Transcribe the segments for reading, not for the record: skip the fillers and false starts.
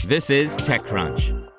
This is TechCrunch.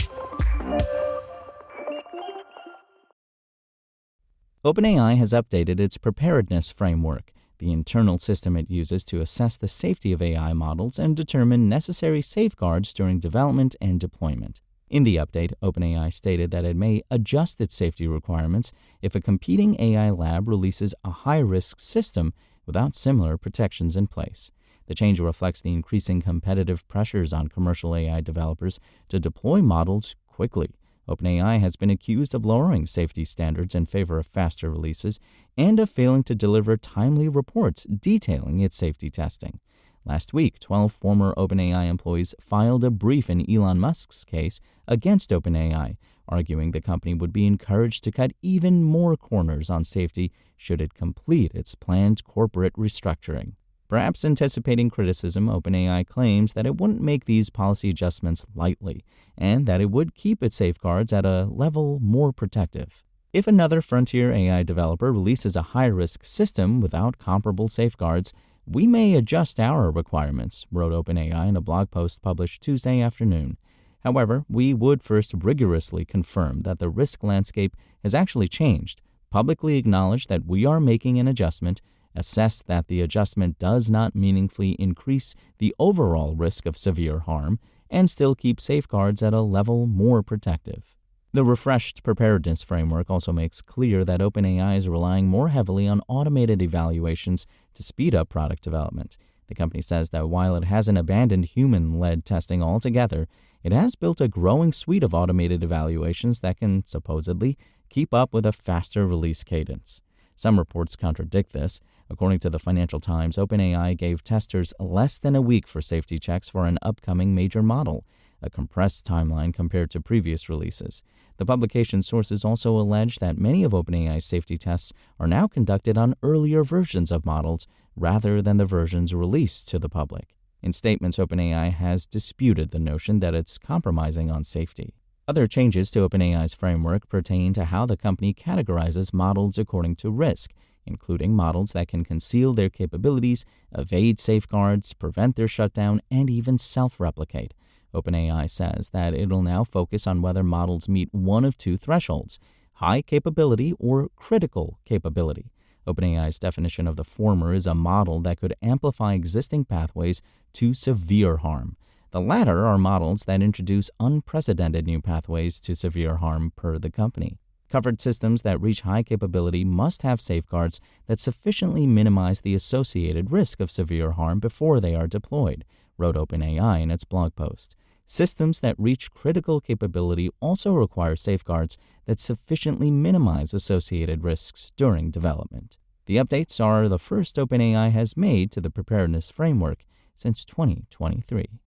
OpenAI has updated its Preparedness Framework, the internal system it uses to assess the safety of AI models and determine necessary safeguards during development and deployment. In the update, OpenAI stated that it may adjust its safety requirements if a competing AI lab releases a high-risk system without similar protections in place. The change reflects the increasing competitive pressures on commercial AI developers to deploy models quickly. OpenAI has been accused of lowering safety standards in favor of faster releases and of failing to deliver timely reports detailing its safety testing. Last week, 12 former OpenAI employees filed a brief in Elon Musk's case against OpenAI, arguing the company would be encouraged to cut even more corners on safety should it complete its planned corporate restructuring. Perhaps anticipating criticism, OpenAI claims that it wouldn't make these policy adjustments lightly, and that it would keep its safeguards at a level more protective. If another frontier AI developer releases a high-risk system without comparable safeguards, we may adjust our requirements, wrote OpenAI in a blog post published Tuesday afternoon. However, we would first rigorously confirm that the risk landscape has actually changed, publicly acknowledge that we are making an adjustment, assess that the adjustment does not meaningfully increase the overall risk of severe harm, and still keep safeguards at a level more protective. The refreshed Preparedness Framework also makes clear that OpenAI is relying more heavily on automated evaluations to speed up product development. The company says that while it hasn't abandoned human-led testing altogether, it has built a growing suite of automated evaluations that can supposedly keep up with a faster release cadence. Some reports contradict this. According to the Financial Times, OpenAI gave testers less than a week for safety checks for an upcoming major model, a compressed timeline compared to previous releases. The publication's sources also allege that many of OpenAI's safety tests are now conducted on earlier versions of models rather than the versions released to the public. In statements, OpenAI has disputed the notion that it's compromising on safety. Other changes to OpenAI's framework pertain to how the company categorizes models according to risk, including models that can conceal their capabilities, evade safeguards, prevent their shutdown, and even self-replicate. OpenAI says that it'll now focus on whether models meet one of two thresholds: high capability or critical capability. OpenAI's definition of the former is a model that could amplify existing pathways to severe harm. The latter are models that introduce unprecedented new pathways to severe harm per the company. Covered systems that reach high capability must have safeguards that sufficiently minimize the associated risk of severe harm before they are deployed, wrote OpenAI in its blog post. Systems that reach critical capability also require safeguards that sufficiently minimize associated risks during development. The updates are the first OpenAI has made to the Preparedness Framework since 2023.